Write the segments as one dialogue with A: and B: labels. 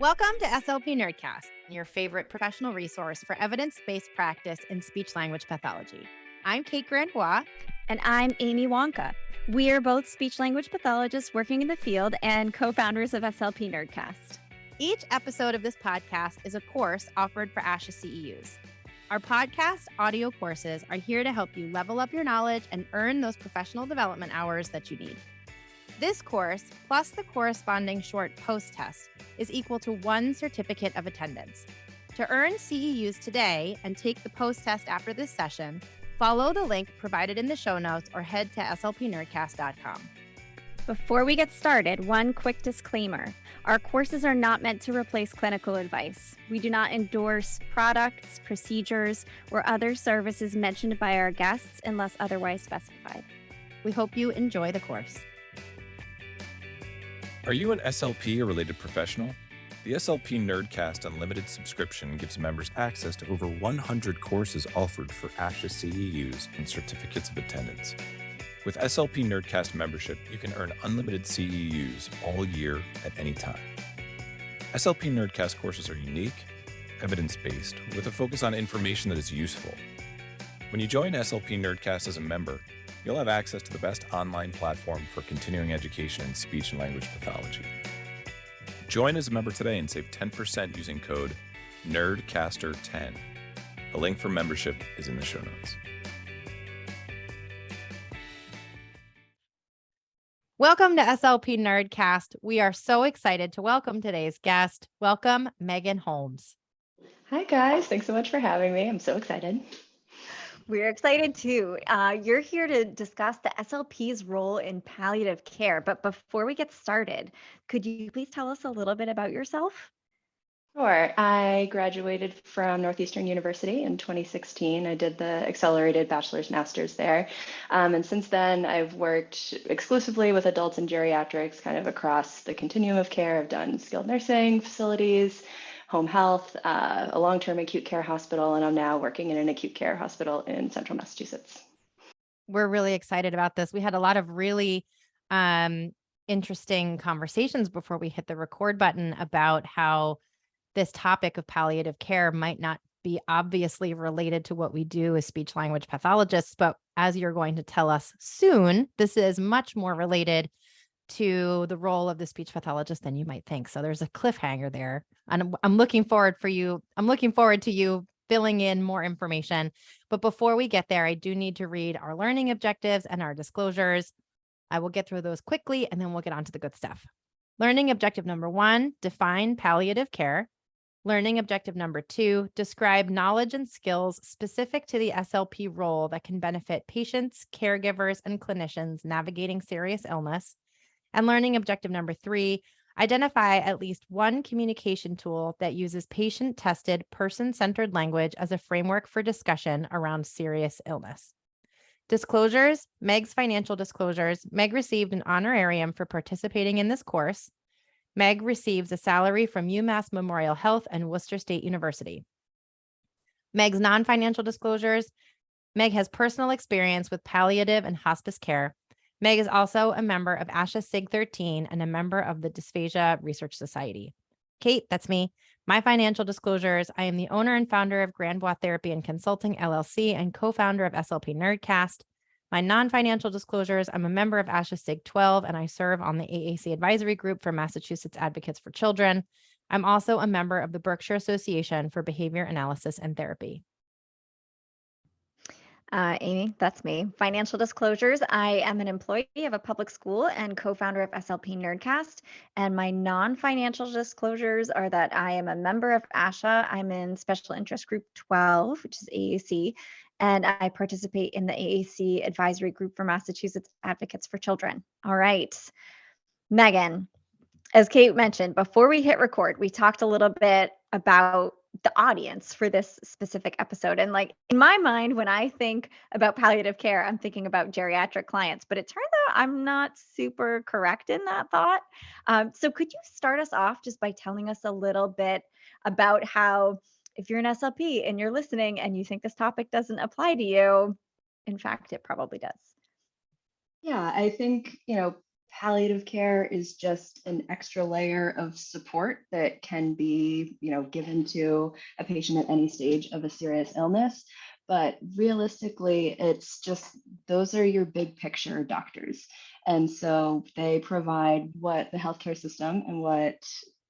A: Welcome to SLP Nerdcast, your favorite professional resource for evidence-based practice in speech-language pathology. I'm Kate Grandbois.
B: And I'm Amy Wonka. We are both speech-language pathologists working in the field and co-founders of SLP Nerdcast.
A: Each episode of this podcast is a course offered for ASHA CEUs. Our podcast audio courses are here to help you level up your knowledge and earn those professional development hours that you need. This course, plus the corresponding short post-test, is equal to 1 certificate of attendance. To earn CEUs today and take the post-test after this session, follow the link provided in the show notes or head to slpnerdcast.com.
B: Before we get started, one quick disclaimer. Our courses are not meant to replace clinical advice. We do not endorse products, procedures, or other services mentioned by our guests unless otherwise specified.
A: We hope you enjoy the course.
C: Are you an SLP or related professional? The SLP Nerdcast Unlimited subscription gives members access to over 100 courses offered for ASHA CEUs and certificates of attendance. With SLP Nerdcast membership, you can earn unlimited CEUs all year at any time. SLP Nerdcast courses are unique, evidence-based, with a focus on information that is useful. When you join SLP Nerdcast as a member, you'll have access to the best online platform for continuing education in speech and language pathology. Join as a member today and save 10% using code NERDCASTER10. The link for membership is in the show notes.
A: Welcome to SLP Nerdcast. We are so excited to welcome today's guest. Welcome, Megan Holmes.
D: Hi, guys. Thanks so much for having me. I'm so excited.
B: We're excited too. You're here to discuss the SLP's role in palliative care. But before we get started, could you please tell us a little bit about yourself?
D: Sure. I graduated from Northeastern University in 2016. I did the accelerated bachelor's master's there. And since then, I've worked exclusively with adults and geriatrics kind of across the continuum of care. I've done skilled nursing facilities, home health, a long-term acute care hospital, and I'm now working in an acute care hospital in central Massachusetts.
A: We're really excited about this. We had a lot of really interesting conversations before we hit the record button about how this topic of palliative care might not be obviously related to what we do as speech language pathologists, but as you're going to tell us soon, this is much more related to the role of the speech pathologist than you might think. So there's a cliffhanger there. And I'm looking forward to you filling in more information. But before we get there, I do need to read our learning objectives and our disclosures. I will get through those quickly and then we'll get on to the good stuff. Learning objective number 1, define palliative care. Learning objective number 2, describe knowledge and skills specific to the SLP role that can benefit patients, caregivers, and clinicians navigating serious illness. And learning objective number 3, identify at least one communication tool that uses patient-tested, person-centered language as a framework for discussion around serious illness. Disclosures, Meg's financial disclosures. Meg received an honorarium for participating in this course. Meg receives a salary from UMass Memorial Health and Worcester State University. Meg's non-financial disclosures. Meg has personal experience with palliative and hospice care. Meg is also a member of ASHA SIG 13 and a member of the Dysphagia Research Society. Kate, that's me. My financial disclosures, I am the owner and founder of Grandbois Therapy and Consulting, LLC, and co-founder of SLP Nerdcast. My non-financial disclosures, I'm a member of ASHA SIG 12, and I serve on the AAC Advisory Group for Massachusetts Advocates for Children. I'm also a member of the Berkshire Association for Behavior Analysis and Therapy.
B: Amy, that's me. Financial disclosures. I am an employee of a public school and co-founder of SLP Nerdcast. And my non-financial disclosures are that I am a member of ASHA. I'm in Special Interest Group 12, which is AAC. And I participate in the AAC Advisory Group for Massachusetts Advocates for Children. All right. Megan, as Kate mentioned, before we hit record, we talked a little bit about the audience for this specific episode. And like in my mind, when I think about palliative care, I'm thinking about geriatric clients, but it turns out I'm not super correct in that thought. So could you start us off just by telling us a little bit about how, if you're an SLP and you're listening and you think this topic doesn't apply to you, in fact, it probably does.
D: Yeah, I think, Palliative care is just an extra layer of support that can be, given to a patient at any stage of a serious illness. But realistically, it's just those are your big picture doctors. And so they provide what the healthcare system and what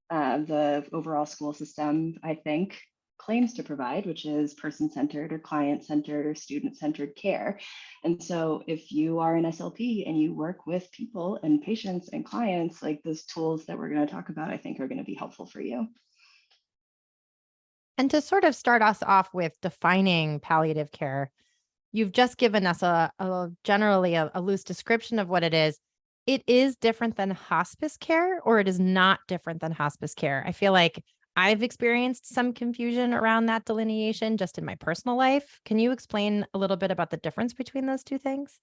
D: the overall school system, I think, claims to provide, which is person-centered or client-centered or student-centered care. And so if you are an SLP and you work with people and patients and clients, like those tools that we're going to talk about, I think are going to be helpful for you.
A: And to sort of start us off with defining palliative care, you've just given us generally a loose description of what it is. It is different than hospice care, or it is not different than hospice care. I feel like I've experienced some confusion around that delineation just in my personal life. Can you explain a little bit about the difference between those two things?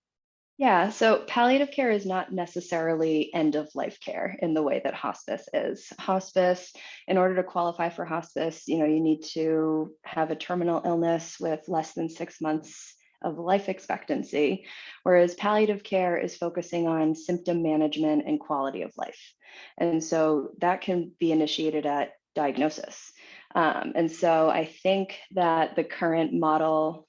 D: Yeah, so palliative care is not necessarily end of life care in the way that hospice is. Hospice, in order to qualify for hospice, you need to have a terminal illness with less than 6 months of life expectancy, whereas palliative care is focusing on symptom management and quality of life. And so that can be initiated at diagnosis. And so I think that the current model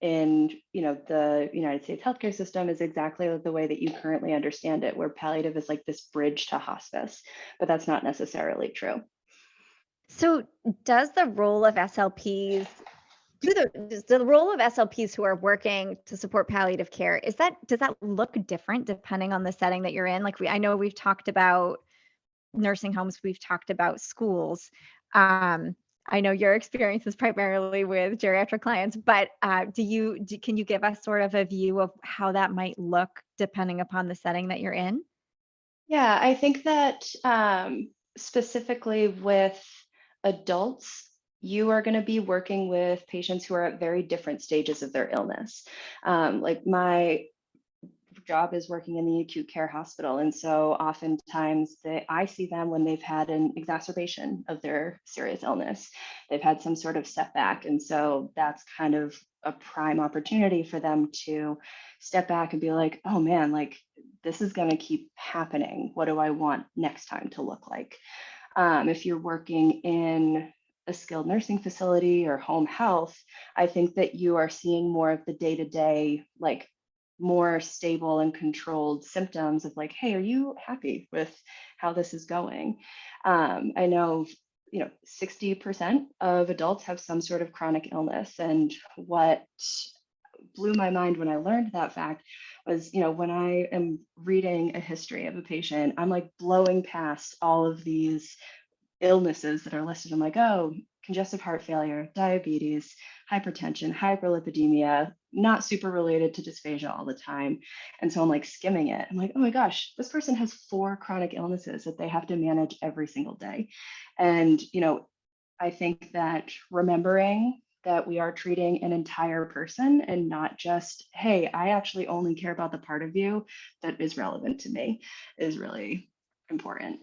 D: in the United States healthcare system is exactly the way that you currently understand it, where palliative is like this bridge to hospice, but that's not necessarily true.
B: So does the role of SLPs does the role of SLPs who are working to support palliative care, does that look different depending on the setting that you're in? Like I know we've talked about nursing homes, we've talked about schools. I know your experience is primarily with geriatric clients, but can you give us sort of a view of how that might look depending upon the setting that you're in?
D: Yeah, I think that specifically with adults, you are going to be working with patients who are at very different stages of their illness. Like my job is working in the acute care hospital. And so oftentimes I see them when they've had an exacerbation of their serious illness. They've had some sort of setback. And so that's kind of a prime opportunity for them to step back and be like, oh man, like this is going to keep happening. What do I want next time to look like? If you're working in a skilled nursing facility or home health, I think that you are seeing more of the day-to-day, like more stable and controlled symptoms of like, hey, are you happy with how this is going? I know 60% of adults have some sort of chronic illness. And what blew my mind when I learned that fact was, when I am reading a history of a patient, I'm like blowing past all of these illnesses that are listed. I'm like, oh, congestive heart failure, diabetes, hypertension, hyperlipidemia, not super related to dysphagia all the time. And so I'm like skimming it. I'm like, oh my gosh, this person has 4 chronic illnesses that they have to manage every single day. And, I think that remembering that we are treating an entire person and not just, hey, I actually only care about the part of you that is relevant to me is really important.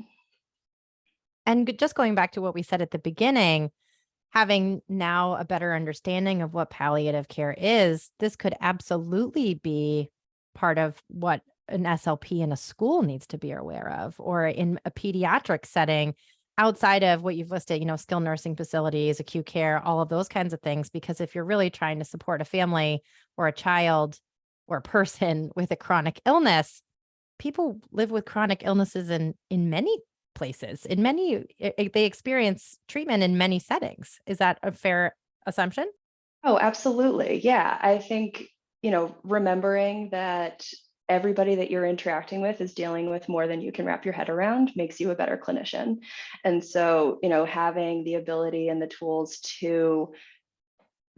A: And just going back to what we said at the beginning, having now a better understanding of what palliative care is, this could absolutely be part of what an SLP in a school needs to be aware of, or in a pediatric setting outside of what you've listed, skilled nursing facilities, acute care, all of those kinds of things. Because if you're really trying to support a family or a child or a person with a chronic illness, people live with chronic illnesses in many places, they experience treatment in many settings. Is that a fair assumption?
D: Oh, absolutely. Yeah. I think, remembering that everybody that you're interacting with is dealing with more than you can wrap your head around makes you a better clinician. And so, having the ability and the tools to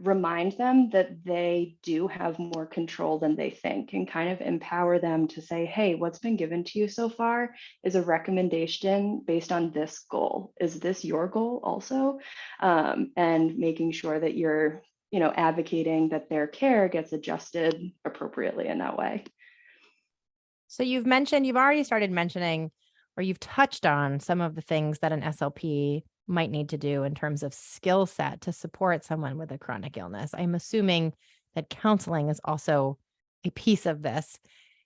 D: remind them that they do have more control than they think and kind of empower them to say, hey, what's been given to you so far is a recommendation based on this goal. Is this your goal also? And making sure that you're, advocating that their care gets adjusted appropriately in that way.
A: So you've already started mentioning, or you've touched on some of the things that an SLP might need to do in terms of skill set to support someone with a chronic illness. I'm assuming that counseling is also a piece of this.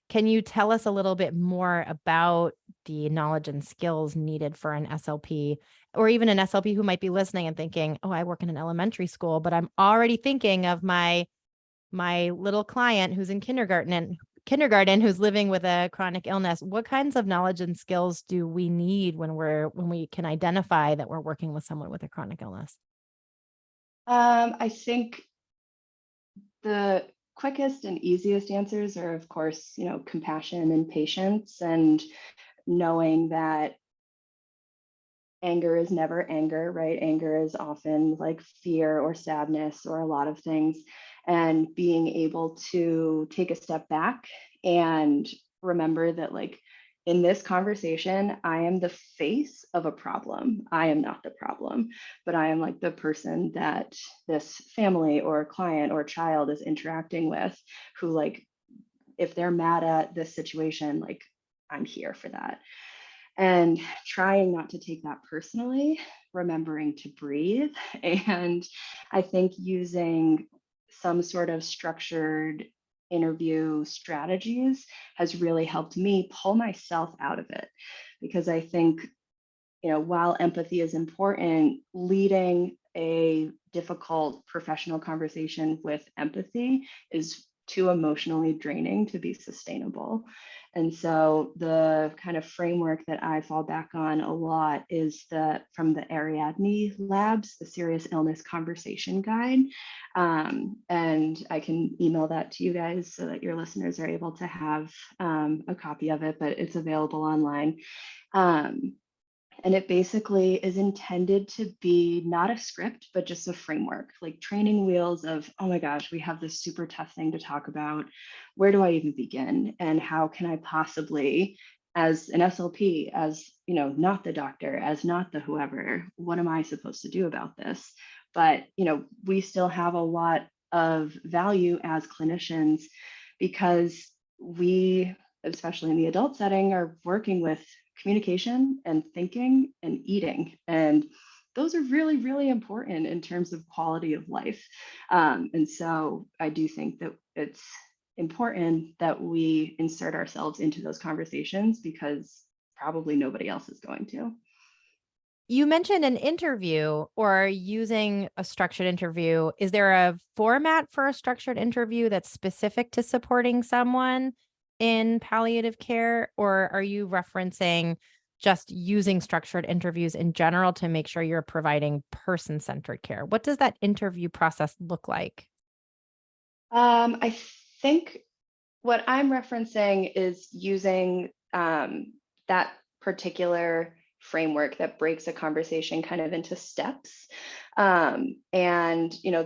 A: Can you tell us a little bit more about the knowledge and skills needed for an SLP, or even an SLP who might be listening and thinking, oh, I work in an elementary school, but I'm already thinking of my little client who's in kindergarten who's living with a chronic illness. What kinds of knowledge and skills do we need when we can identify that we're working with someone with a chronic illness?
D: I think the quickest and easiest answers are, of course, compassion and patience, and knowing that anger is never anger, right? Anger is often like fear or sadness or a lot of things. And being able to take a step back and remember that, like, in this conversation, I am the face of a problem. I am not the problem, but I am like the person that this family or client or child is interacting with, who, like, if they're mad at this situation, like, I'm here for that. And trying not to take that personally, remembering to breathe. And I think using some sort of structured interview strategies has really helped me pull myself out of it. Because I think, while empathy is important, leading a difficult professional conversation with empathy is too emotionally draining to be sustainable. And so the kind of framework that I fall back on a lot is from the Ariadne Labs, the Serious Illness Conversation Guide. And I can email that to you guys so that your listeners are able to have a copy of it, but it's available online. And it basically is intended to be not a script, but just a framework, like training wheels of, oh my gosh, we have this super tough thing to talk about. Where do I even begin? And how can I possibly, as an SLP, as, not the doctor, as not the whoever, what am I supposed to do about this? But, we still have a lot of value as clinicians, because we, especially in the adult setting, are working with communication and thinking and eating. And those are really, really important in terms of quality of life. And so I do think that it's important that we insert ourselves into those conversations, because probably nobody else is going to.
A: You mentioned an interview or using a structured interview. Is there a format for a structured interview that's specific to supporting someone in palliative care, or are you referencing just using structured interviews in general to make sure you're providing person-centered care? What does that interview process look like?
D: I think what I'm referencing is using that particular framework that breaks a conversation kind of into steps. And,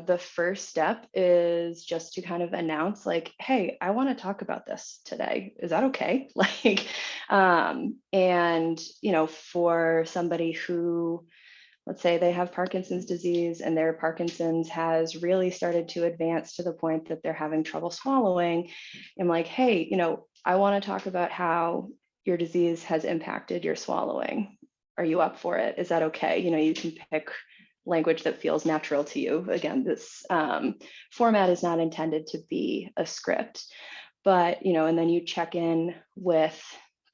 D: the first step is just to kind of announce, like, hey, I want to talk about this today. Is that okay? For somebody who, let's say they have Parkinson's disease and their Parkinson's has really started to advance to the point that they're having trouble swallowing, I'm like, hey, I want to talk about how your disease has impacted your swallowing. Are you up for it? Is that okay? You can pick language that feels natural to you. Again, this format is not intended to be a script, but, and then you check in with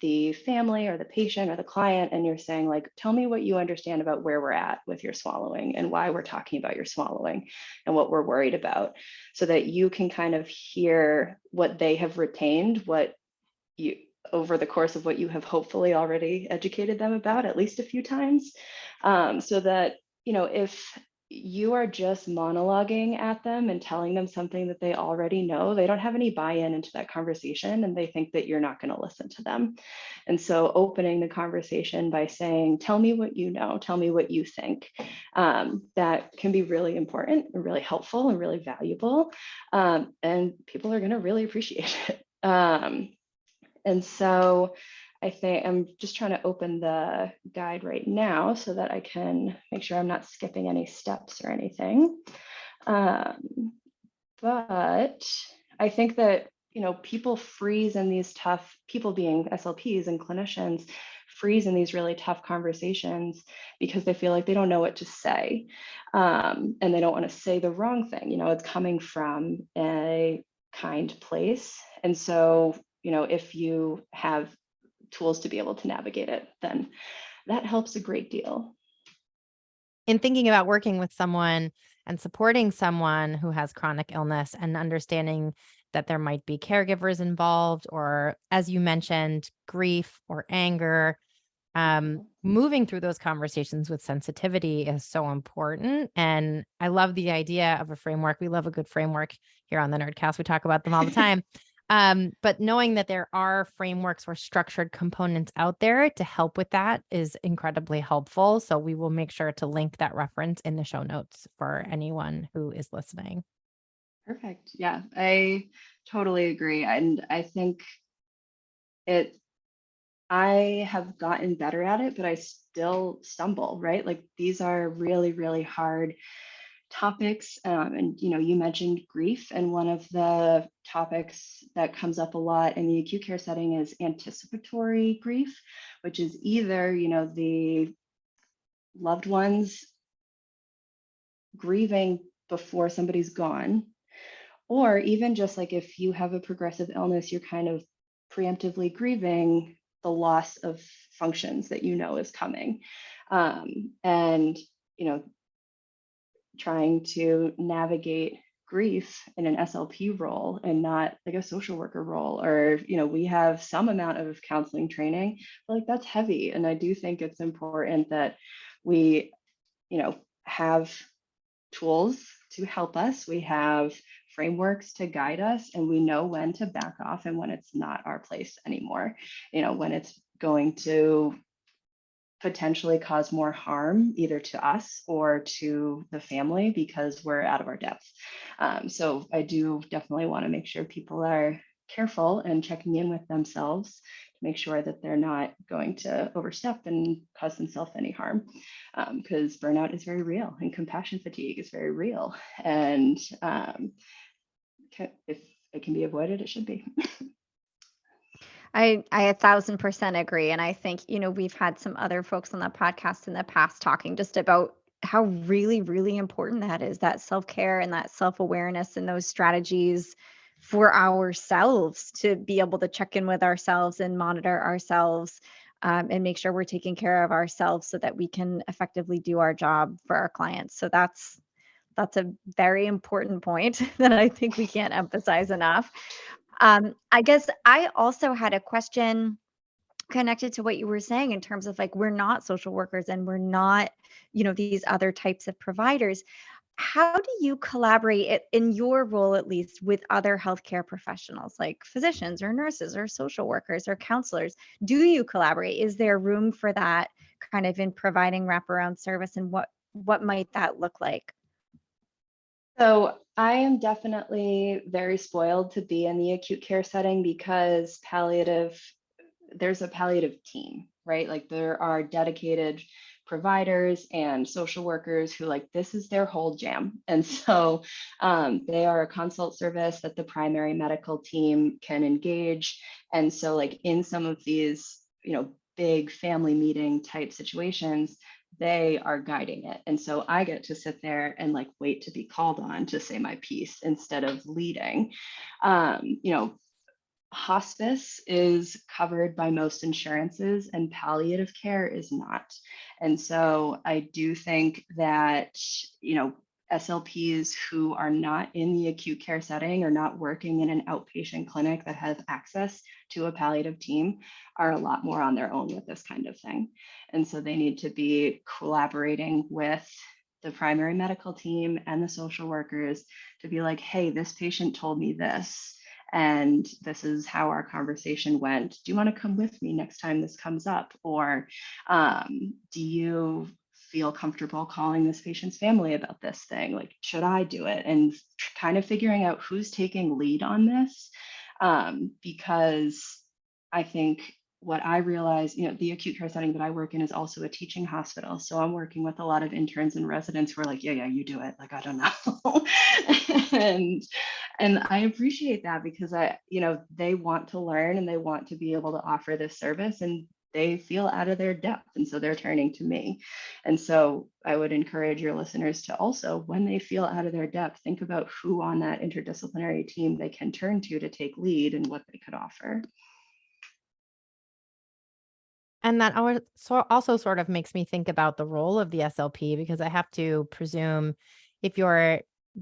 D: the family or the patient or the client, and you're saying, like, tell me what you understand about where we're at with your swallowing and why we're talking about your swallowing and what we're worried about, so that you can kind of hear what they have retained, what you, over the course of what you have hopefully already educated them about at least a few times, so that, if you are just monologuing at them and telling them something that they already know, they don't have any buy-in into that conversation, and they think that you're not going to listen to them. And so opening the conversation by saying, tell me what you know, tell me what you think, that can be really important and really helpful and really valuable. And people are going to really appreciate it. And so I think I'm just trying to open the guide right now so that I can make sure I'm not skipping any steps or anything. But I think that, people freeze in these tough, people being SLPs and clinicians, freeze in these really tough conversations because they feel like they don't know what to say. And they don't want to say the wrong thing. It's coming from a kind place. And so if you have tools to be able to navigate it, then that helps a great deal.
A: In thinking about working with someone and supporting someone who has chronic illness and understanding that there might be caregivers involved, or as you mentioned, grief or anger, moving through those conversations with sensitivity is so important. And I love the idea of a framework. We love a good framework here on the Nerdcast. We talk about them all the time. But knowing that there are frameworks or structured components out there to help with that is incredibly helpful. So we will make sure to link that reference in the show notes for anyone who is listening.
D: Perfect. Yeah, I totally agree. And I think I have gotten better at it, but I still stumble, right? Like these are really, really hard topics. And you mentioned grief, and one of the topics that comes up a lot in the acute care setting is anticipatory grief, which is either, the loved ones grieving before somebody's gone, or even just like if you have a progressive illness, you're kind of preemptively grieving the loss of functions that is coming. And trying to navigate grief in an SLP role and not like a social worker role, or we have some amount of counseling training, but like that's heavy. And I do think it's important that we have tools to help us, we have frameworks to guide us, and we know when to back off and when it's not our place anymore, when it's going to potentially cause more harm either to us or to the family because we're out of our depth. So I do definitely want to make sure people are careful and checking in with themselves to make sure that they're not going to overstep and cause themselves any harm, because burnout is very real and compassion fatigue is very real. And if it can be avoided, it should be.
B: I 1,000% agree. And I think, we've had some other folks on the podcast in the past talking just about how really, really important that is, that self-care and that self-awareness and those strategies for ourselves to be able to check in with ourselves and monitor ourselves, and make sure we're taking care of ourselves so that we can effectively do our job for our clients. So that's a very important point that I think we can't emphasize enough. I guess I also had a question connected to what you were saying in terms of like, we're not social workers and we're not, these other types of providers. How do you collaborate in your role, at least, with other healthcare professionals like physicians or nurses or social workers or counselors? Do you collaborate? Is there room for that kind of in providing wraparound service, and what might that look like?
D: So I am definitely very spoiled to be in the acute care setting because there's a palliative team, right? Like there are dedicated providers and social workers who like this is their whole jam. And so they are a consult service that the primary medical team can engage. And so like in some of these, big family meeting type situations, they are guiding it. And so I get to sit there and like wait to be called on to say my piece instead of leading. Hospice is covered by most insurances and palliative care is not. And so I do think that, SLPs who are not in the acute care setting or not working in an outpatient clinic that has access to a palliative team are a lot more on their own with this kind of thing. And so they need to be collaborating with the primary medical team and the social workers to be like, hey, this patient told me this, and this is how our conversation went. Do you want to come with me next time this comes up? Or do you feel comfortable calling this patient's family about this thing? Like, should I do it? And kind of figuring out who's taking lead on this. Because I think what I realize, the acute care setting that I work in is also a teaching hospital. So I'm working with a lot of interns and residents who are like, yeah, you do it. Like, I don't know. and I appreciate that because they want to learn and they want to be able to offer this service. And they feel out of their depth. And so they're turning to me. And so I would encourage your listeners to also, when they feel out of their depth, think about who on that interdisciplinary team they can turn to take lead and what they could offer.
A: And that also sort of makes me think about the role of the SLP, because I have to presume if you're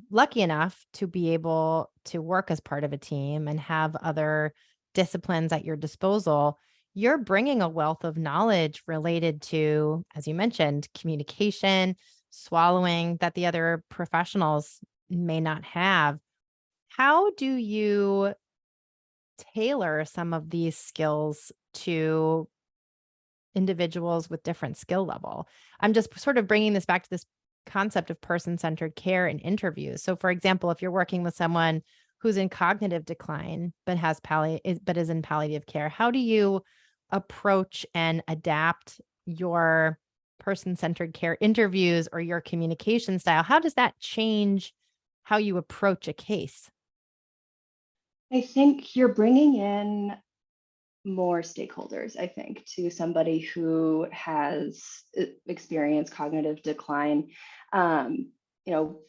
A: lucky enough to be able to work as part of a team and have other disciplines at your disposal, you're bringing a wealth of knowledge related to, as you mentioned, communication, swallowing, that the other professionals may not have. How do you tailor some of these skills to individuals with different skill level? I'm just sort of bringing this back to this concept of person-centered care in interviews. So for example, if you're working with someone who's in cognitive decline, but is in palliative care, how do you approach and adapt your person-centered care interviews or your communication style? How does that change how you approach a case?
D: I think you're bringing in more stakeholders, I think, to somebody who has experienced cognitive decline.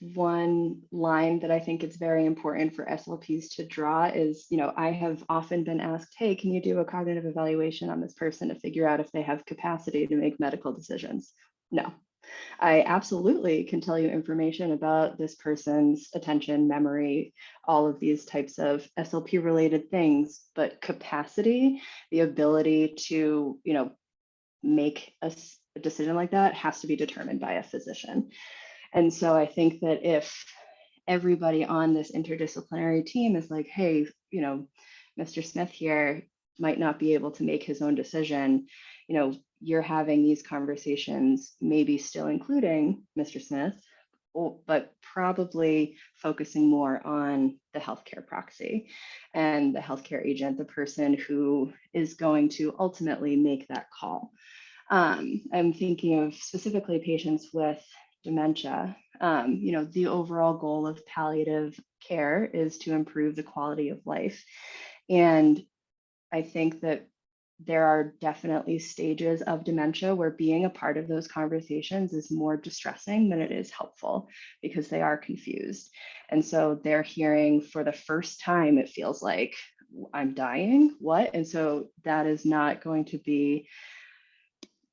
D: One line that I think it's very important for SLPs to draw is, I have often been asked, hey, can you do a cognitive evaluation on this person to figure out if they have capacity to make medical decisions? No. I absolutely can tell you information about this person's attention, memory, all of these types of SLP related things, but capacity, the ability to, make a decision like that has to be determined by a physician. And so I think that if everybody on this interdisciplinary team is like, hey, Mr. Smith here might not be able to make his own decision, you're having these conversations, maybe still including Mr. Smith, but probably focusing more on the healthcare proxy and the healthcare agent, the person who is going to ultimately make that call. I'm thinking of specifically patients with dementia. The overall goal of palliative care is to improve the quality of life. And I think that there are definitely stages of dementia where being a part of those conversations is more distressing than it is helpful because they are confused. And so they're hearing for the first time, it feels like, I'm dying, what? And so that is not going to be,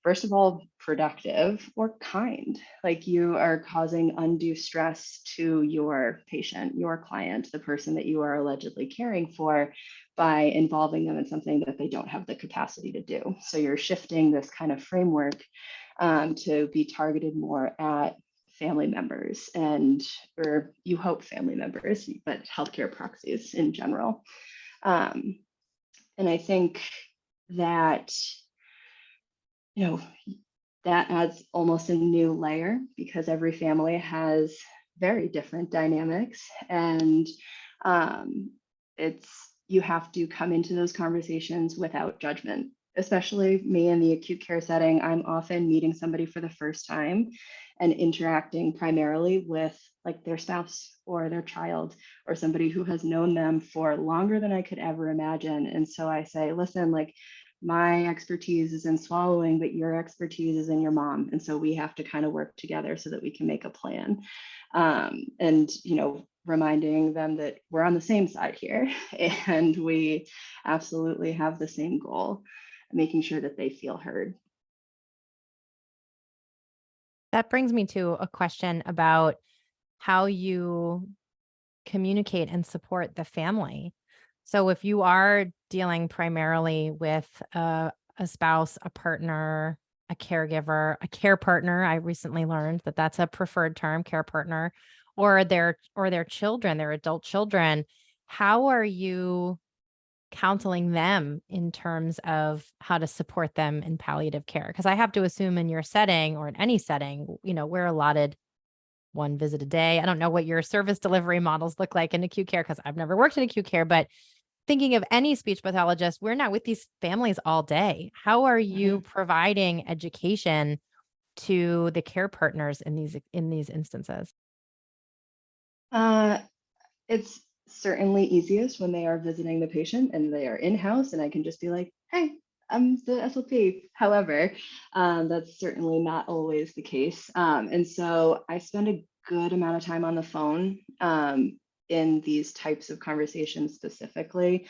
D: first of all, productive or kind. Like, you are causing undue stress to your patient, your client, the person that you are allegedly caring for, by involving them in something that they don't have the capacity to do. So you're shifting this kind of framework to be targeted more at family members or you hope family members, but healthcare proxies in general. And I think that, that adds almost a new layer because every family has very different dynamics, and you have to come into those conversations without judgment. Especially me in the acute care setting, I'm often meeting somebody for the first time and interacting primarily with like their spouse or their child or somebody who has known them for longer than I could ever imagine. And so I say, listen, like, my expertise is in swallowing, but your expertise is in your mom. And so we have to kind of work together so that we can make a plan. And, reminding them that we're on the same side here and we absolutely have the same goal, making sure that they feel heard.
A: That brings me to a question about how you communicate and support the family. So if you are dealing primarily with a spouse, a partner, a caregiver, a care partner, I recently learned that that's a preferred term, care partner, or their children, their adult children, how are you counseling them in terms of how to support them in palliative care? Because I have to assume in your setting or in any setting, we're allotted one visit a day. I don't know what your service delivery models look like in acute care because I've never worked in acute care, but thinking of any speech pathologist, we're not with these families all day. How are you providing education to the care partners in these instances?
D: It's certainly easiest when they are visiting the patient and they are in-house and I can just be like, hey, I'm the SLP. However, that's certainly not always the case. And so I spend a good amount of time on the phone in these types of conversations specifically,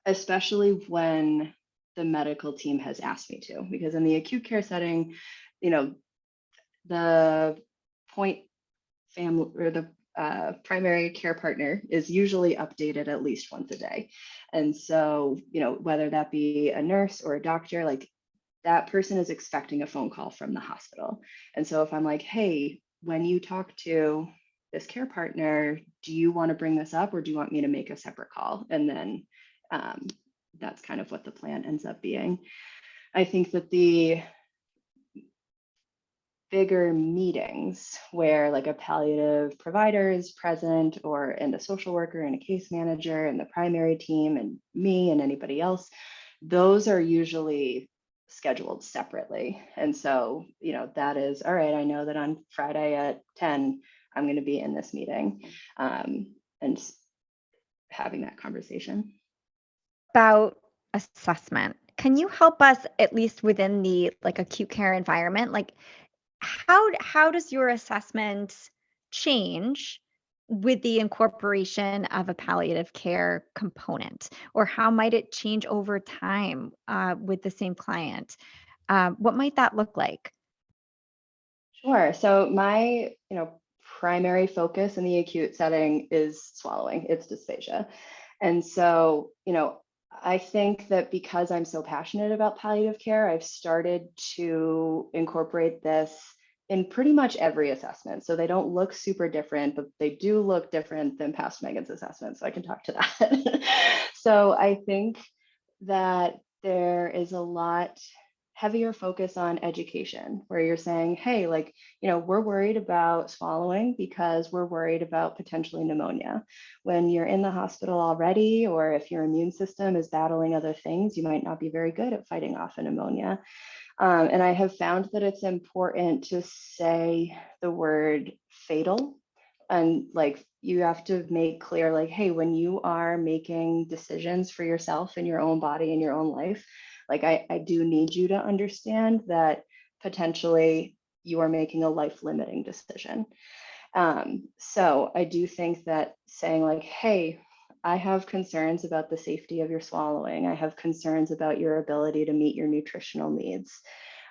D: especially when the medical team has asked me to, because in the acute care setting, the point family or the primary care partner is usually updated at least once a day. And so, whether that be a nurse or a doctor, like that person is expecting a phone call from the hospital. And so if I'm like, hey, when you talk to this care partner, do you want to bring this up or do you want me to make a separate call? And then that's kind of what the plan ends up being. I think that the bigger meetings where like a palliative provider is present and a social worker and a case manager and the primary team and me and anybody else, those are usually scheduled separately. And so, that is, all right, I know that on Friday at 10, I'm going to be in this meeting and having that conversation.
B: About assessment, can you help us at least within the acute care environment? How does your assessment change with the incorporation of a palliative care component, or how might it change over time with the same client? What might that look like?
D: Sure. So my, primary focus in the acute setting is swallowing. It's dysphagia. And so, I think that because I'm so passionate about palliative care, I've started to incorporate this in pretty much every assessment. So they don't look super different, but they do look different than past Megan's assessment. So I can talk to that. So I think that there is a lot heavier focus on education where you're saying, hey, we're worried about swallowing because we're worried about potentially pneumonia. When you're in the hospital already, or if your immune system is battling other things, you might not be very good at fighting off a pneumonia. And I have found that it's important to say the word fatal. And you have to make clear, hey, when you are making decisions for yourself and your own body and your own life, I do need you to understand that potentially you are making a life-limiting decision. So I do think that saying hey, I have concerns about the safety of your swallowing. I have concerns about your ability to meet your nutritional needs.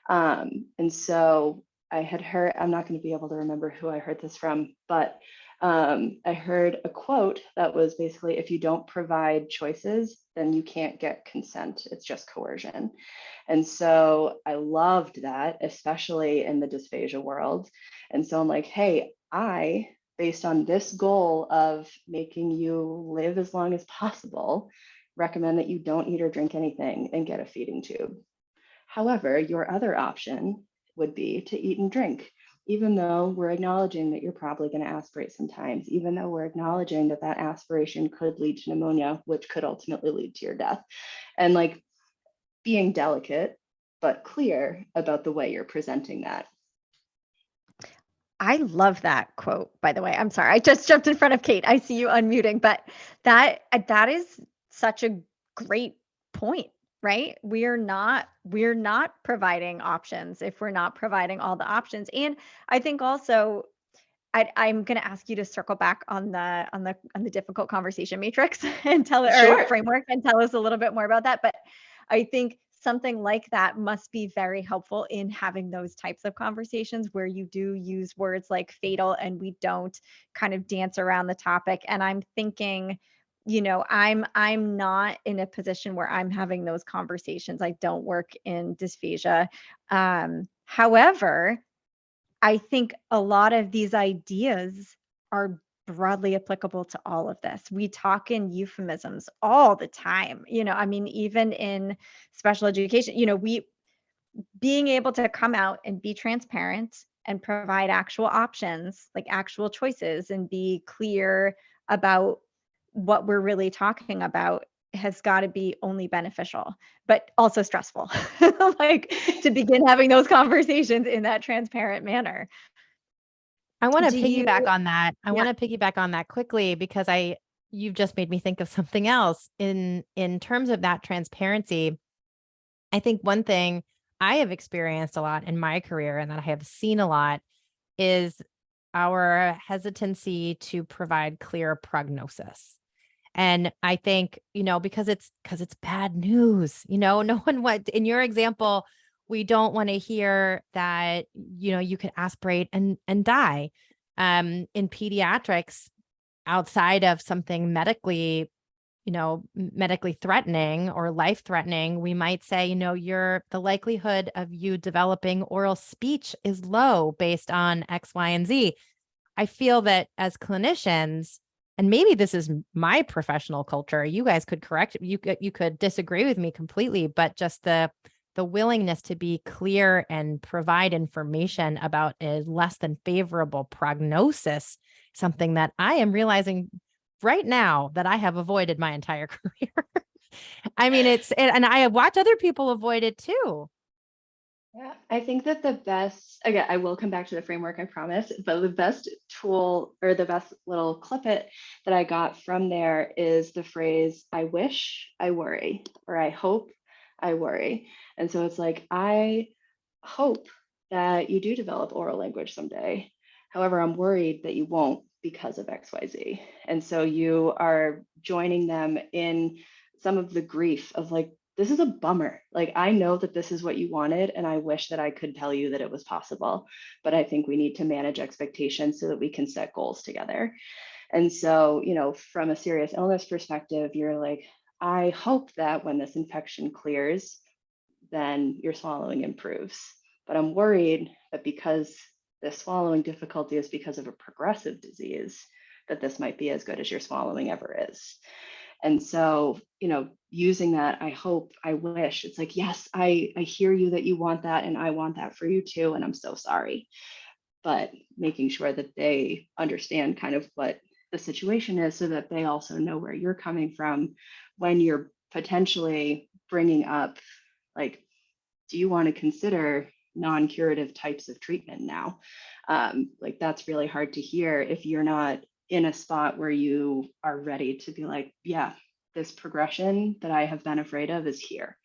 D: And so I had heard, I'm not going to be able to remember who I heard this from, but I heard a quote that was basically, if you don't provide choices, then you can't get consent. It's just coercion. And so I loved that, especially in the dysphagia world. And so I'm like, hey, based on this goal of making you live as long as possible, recommend that you don't eat or drink anything and get a feeding tube. However, your other option would be to eat and drink, even though we're acknowledging that you're probably going to aspirate sometimes, even though we're acknowledging that that aspiration could lead to pneumonia, which could ultimately lead to your death. And being delicate, but clear about the way you're presenting that.
B: I love that quote, by the way. I'm sorry, I just jumped in front of Kate. I see you unmuting, but that is such a great point, right? We're not providing options if we're not providing all the options. And I think also I'm going to ask you to circle back on the difficult conversation matrix and
D: Sure.
B: framework and tell us a little bit more about that. But I think something like that must be very helpful in having those types of conversations where you do use words like fatal and we don't kind of dance around the topic. And I'm thinking, I'm not in a position where I'm having those conversations. I don't work in dysphagia. However, I think a lot of these ideas are broadly applicable to all of this. We talk in euphemisms all the time. Even in special education, we being able to come out and be transparent and provide actual options, like actual choices, and be clear about what we're really talking about has got to be only beneficial, but also stressful, to begin having those conversations in that transparent manner.
A: I want to piggyback on that. I want to piggyback on that quickly because I you've just made me think of something else in terms of that transparency. I think one thing I have experienced a lot in my career and that I have seen a lot is our hesitancy to provide clear prognosis. And I think, because it's bad news, no one in your example, we don't want to hear that, you could aspirate and die. In pediatrics, outside of something medically threatening or life threatening, we might say, the likelihood of you developing oral speech is low based on X, Y, and Z. I feel that as clinicians, and maybe this is my professional culture, you guys could correct, you could disagree with me completely, but just the willingness to be clear and provide information about a less than favorable prognosis, something that I am realizing right now that I have avoided my entire career. I mean, and I have watched other people avoid it too.
D: Yeah, I think that the best, again, I will come back to the framework, I promise, but the best tool or the best little clippet that I got from there is the phrase, I wish, I worry, or I hope, I worry. And so it's like, I hope that you do develop oral language someday. However, I'm worried that you won't because of XYZ. And so you are joining them in some of the grief of like, this is a bummer. Like, I know that this is what you wanted, and I wish that I could tell you that it was possible, but I think we need to manage expectations so that we can set goals together. And so, from a serious illness perspective, you're like, I hope that when this infection clears, then your swallowing improves. But I'm worried that because this swallowing difficulty is because of a progressive disease, that this might be as good as your swallowing ever is. And so, using that, I hope, I wish, it's like, yes, I hear you that you want that, and I want that for you too, and I'm so sorry. But making sure that they understand kind of what the situation is so that they also know where you're coming from when you're potentially bringing up, like, do you want to consider non-curative types of treatment now? Like, that's really hard to hear if you're not in a spot where you are ready to be like, yeah, this progression that I have been afraid of is here.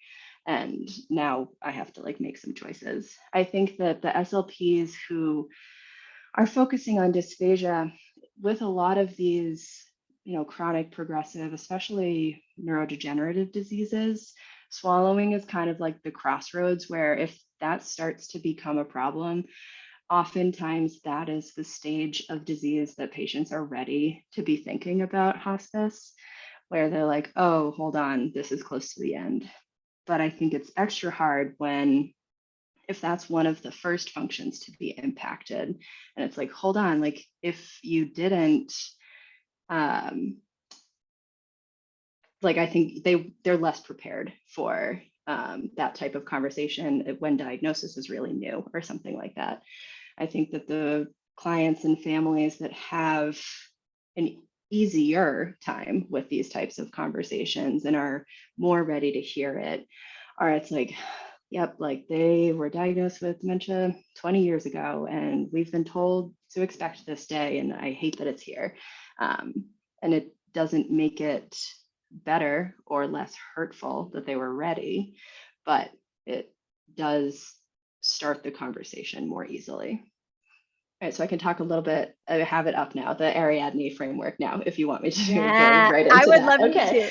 D: And now I have to like make some choices. I think that the SLPs who are focusing on dysphagia with a lot of these, chronic progressive, especially neurodegenerative diseases, swallowing is kind of like the crossroads where if that starts to become a problem, oftentimes that is the stage of disease that patients are ready to be thinking about hospice, where they're like, oh, hold on, this is close to the end. But I think it's extra hard if that's one of the first functions to be impacted. And it's like, hold on, like if you didn't, like I think they're less prepared for that type of conversation when diagnosis is really new or something like that. I think that the clients and families that have an easier time with these types of conversations and are more ready to hear it it's like, yep, like they were diagnosed with dementia 20 years ago, and we've been told to expect this day, and I hate that it's here. And it doesn't make it better or less hurtful that they were ready, but it does start the conversation more easily. All right, so I can talk a little bit. I have it up now, the Ariadne framework now, if you want me to go right into
B: I would
D: that.
B: love you
D: Okay.
B: to.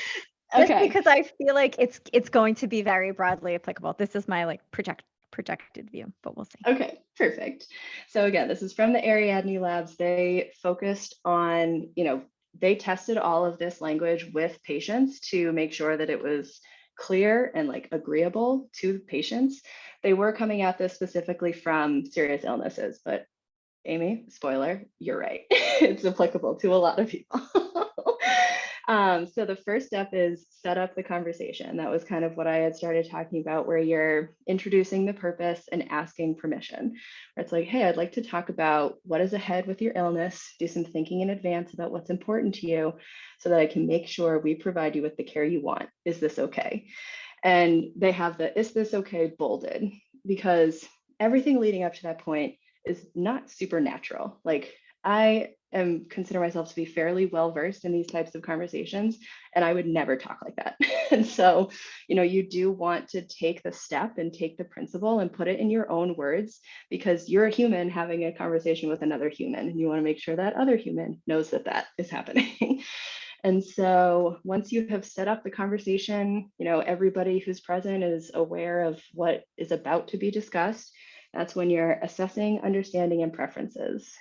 B: Just because I feel like it's going to be very broadly applicable. This is my like projected view, but we'll see.
D: Okay, perfect. So again, this is from the Ariadne labs. They focused on, they tested all of this language with patients to make sure that it was clear and like agreeable to patients. They were coming at this specifically from serious illnesses, but Amy, spoiler, you're right. It's applicable to a lot of people. So the first step is set up the conversation. That was kind of what I had started talking about, where you're introducing the purpose and asking permission. Where it's like, hey, I'd like to talk about what is ahead with your illness, do some thinking in advance about what's important to you so that I can make sure we provide you with the care you want. Is this okay? And they have the is this okay bolded, because everything leading up to that point is not supernatural. Like, I am consider myself to be fairly well versed in these types of conversations, and I would never talk like that. And so, you do want to take the step and take the principle and put it in your own words, because you're a human having a conversation with another human, and you want to make sure that other human knows that that is happening. And so once you have set up the conversation, everybody who's present is aware of what is about to be discussed. That's when you're assessing understanding and preferences.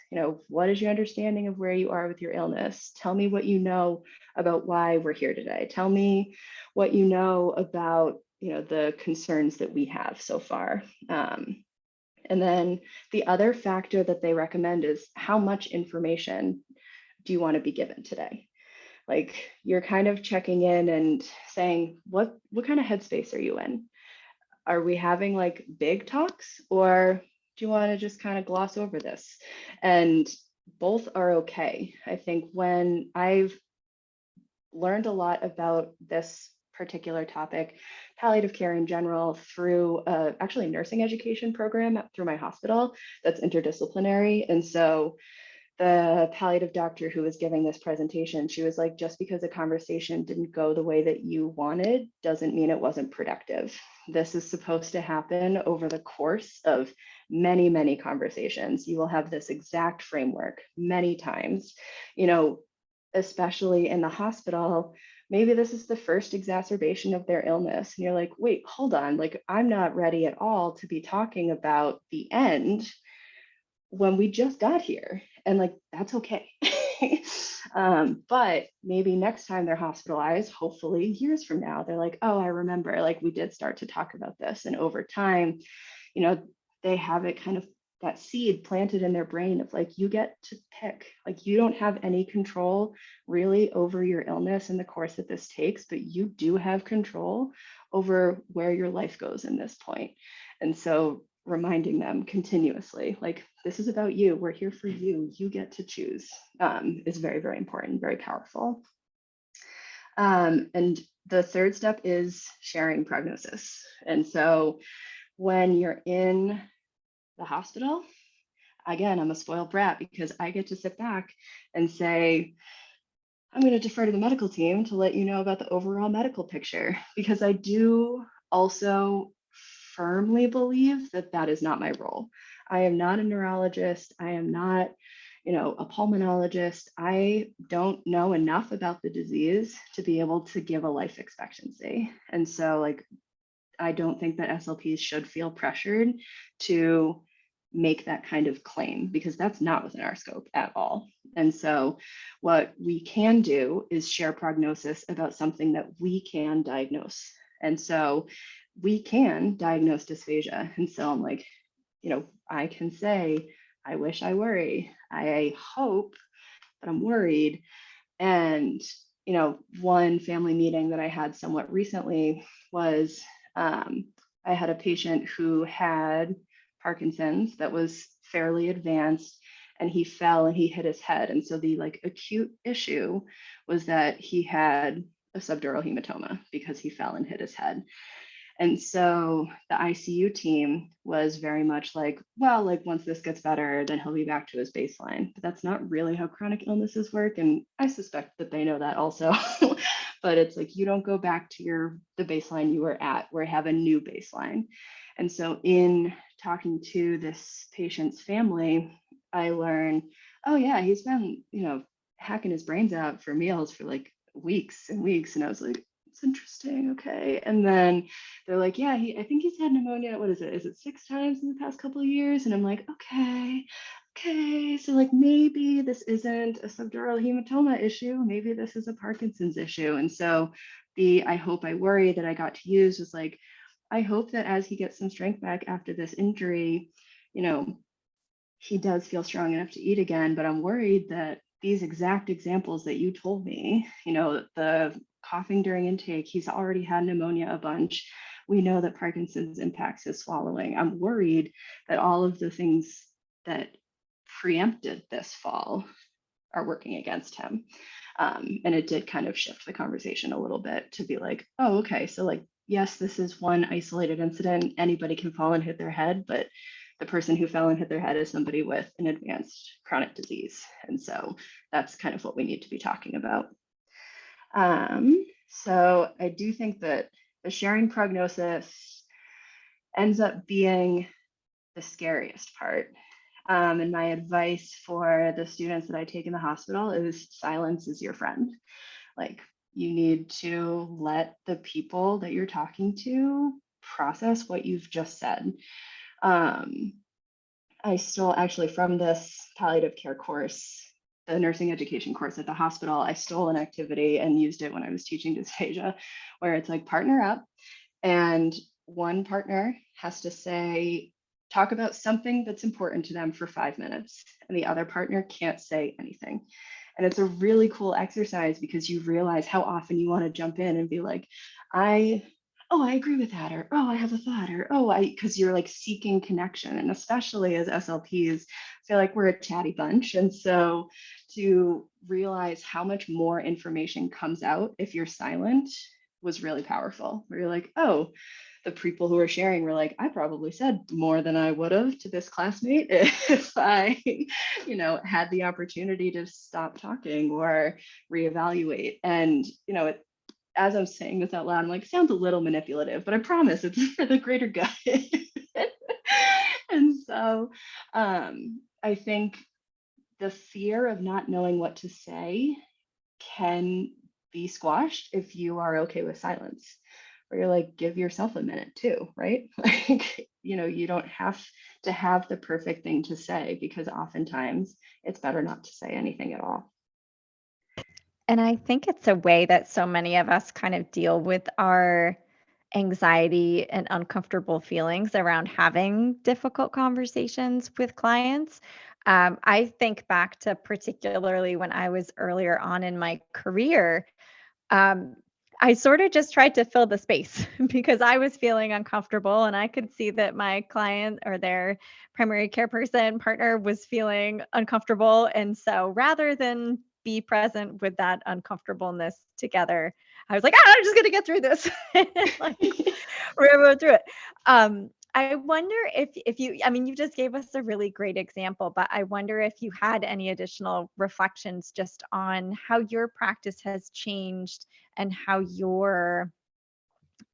D: What is your understanding of where you are with your illness? Tell me what you know about why we're here today. Tell me what you know about, the concerns that we have so far. And then the other factor that they recommend is how much information do you want to be given today? Like, you're kind of checking in and saying, what kind of headspace are you in? Are we having like big talks, or do you want to just kind of gloss over this? And both are okay. I think when I've learned a lot about this particular topic, palliative care in general, through actually a nursing education program through my hospital that's interdisciplinary. And so the palliative doctor who was giving this presentation, she was like, just because a conversation didn't go the way that you wanted doesn't mean it wasn't productive. This is supposed to happen over the course of many, many conversations. You will have this exact framework many times, especially in the hospital. Maybe this is the first exacerbation of their illness. And you're like, wait, hold on. Like, I'm not ready at all to be talking about the end when we just got here. And like, that's okay. But maybe next time they're hospitalized, hopefully years from now, they're like, oh, I remember, like, we did start to talk about this. And over time, they have it kind of, that seed planted in their brain of like, you get to pick, like, you don't have any control really over your illness in the course that this takes, but you do have control over where your life goes in this point. And so reminding them continuously, like, this is about you, we're here for you, you get to choose, is very, very important, very powerful. And the third step is sharing prognosis. And so when you're in the hospital, again, I'm a spoiled brat because I get to sit back and say, I'm going to defer to the medical team to let you know about the overall medical picture, because I do also firmly believe that that is not my role. I am not a neurologist. I am not, a pulmonologist. I don't know enough about the disease to be able to give a life expectancy. And so, like, I don't think that SLPs should feel pressured to make that kind of claim, because that's not within our scope at all. And so what we can do is share prognosis about something that we can diagnose. And so we can diagnose dysphagia. And so I'm like, I can say, I wish I worry. I hope that I'm worried. And, one family meeting that I had somewhat recently was, I had a patient who had Parkinson's that was fairly advanced, and he fell and he hit his head. And so the like acute issue was that he had a subdural hematoma because he fell and hit his head. And so the ICU team was very much like, well, like, once this gets better, then he'll be back to his baseline. But that's not really how chronic illnesses work. And I suspect that they know that also. But it's like, you don't go back to the baseline you were at, or have a new baseline. And so in talking to this patient's family, I learned, oh yeah, he's been, hacking his brains out for meals for like weeks and weeks. And I was like, it's interesting. Okay. And then they're like, yeah, I think he's had pneumonia. What is it? Is it 6 times in the past couple of years? And I'm like, okay. So like, maybe this isn't a subdural hematoma issue. Maybe this is a Parkinson's issue. And so the I hope I worry that I got to use was like, I hope that as he gets some strength back after this injury, he does feel strong enough to eat again. But I'm worried that these exact examples that you told me, the coughing during intake, he's already had pneumonia a bunch. We know that Parkinson's impacts his swallowing. I'm worried that all of the things that preempted this fall are working against him. And it did kind of shift the conversation a little bit to be like, oh, okay, so like, yes, this is one isolated incident. Anybody can fall and hit their head, but the person who fell and hit their head is somebody with an advanced chronic disease. And so that's kind of what we need to be talking about. So I do think that the sharing prognosis ends up being the scariest part. And my advice for the students that I take in the hospital is silence is your friend. Like, you need to let the people that you're talking to process what you've just said. I stole actually from this palliative care course, the nursing education course at the hospital, I stole an activity and used it when I was teaching dysphagia, where it's like partner up and one partner has to talk about something that's important to them for 5 minutes, and the other partner can't say anything. And it's a really cool exercise because you realize how often you want to jump in and be like, I agree with that, or I have a thought, or because you're like seeking connection. And especially as SLPs, I feel like we're a chatty bunch. And so to realize how much more information comes out if you're silent was really powerful. Where you're like, oh, the people who are sharing were like, I probably said more than I would have to this classmate if I, had the opportunity to stop talking or reevaluate. And, as I'm saying this out loud, I'm like, sounds a little manipulative, but I promise it's for the greater good. And so I think the fear of not knowing what to say can be squashed if you are okay with silence, where you're like, give yourself a minute too, right? Like, you don't have to have the perfect thing to say, because oftentimes it's better not to say anything at all.
B: And I think it's a way that so many of us kind of deal with our anxiety and uncomfortable feelings around having difficult conversations with clients. I think back to particularly when I was earlier on in my career, I sort of just tried to fill the space because I was feeling uncomfortable and I could see that my client or their primary care person partner was feeling uncomfortable. And so rather than be present with that uncomfortableness together, I was like, I'm just going to get through this. Like, we're going to go through it. I wonder if you, you just gave us a really great example, but I wonder if you had any additional reflections just on how your practice has changed and how your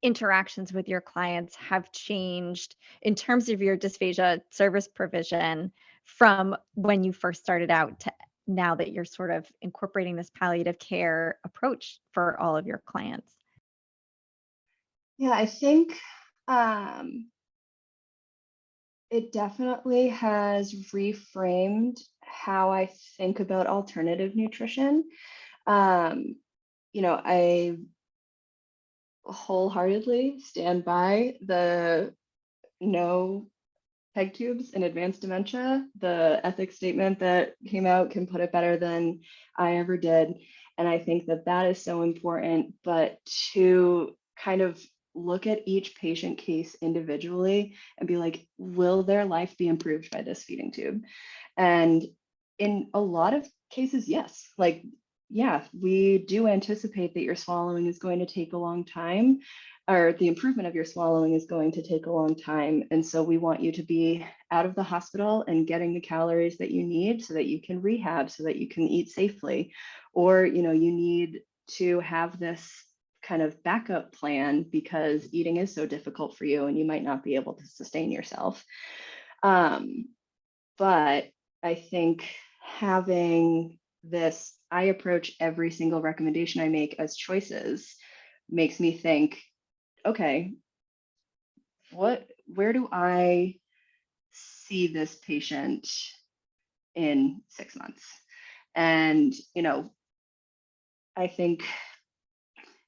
B: interactions with your clients have changed in terms of your dysphagia service provision from when you first started out to now that you're sort of incorporating this palliative care approach for all of your clients.
D: Yeah, I think it definitely has reframed how I think about alternative nutrition. I wholeheartedly stand by the no peg tubes in advanced dementia. The ethics statement that came out can put it better than I ever did. And I think that that is so important, but to kind of look at each patient case individually and be like, will their life be improved by this feeding tube? And in a lot of cases, yes. Like, yeah, we do anticipate that your swallowing is going to take a long time, or the improvement of your swallowing is going to take a long time. And so we want you to be out of the hospital and getting the calories that you need so that you can rehab, so that you can eat safely. Or, you need to have this kind of backup plan because eating is so difficult for you and you might not be able to sustain yourself. But I think having this, I approach every single recommendation I make as choices, makes me think, okay, where do I see this patient in 6 months? And, I think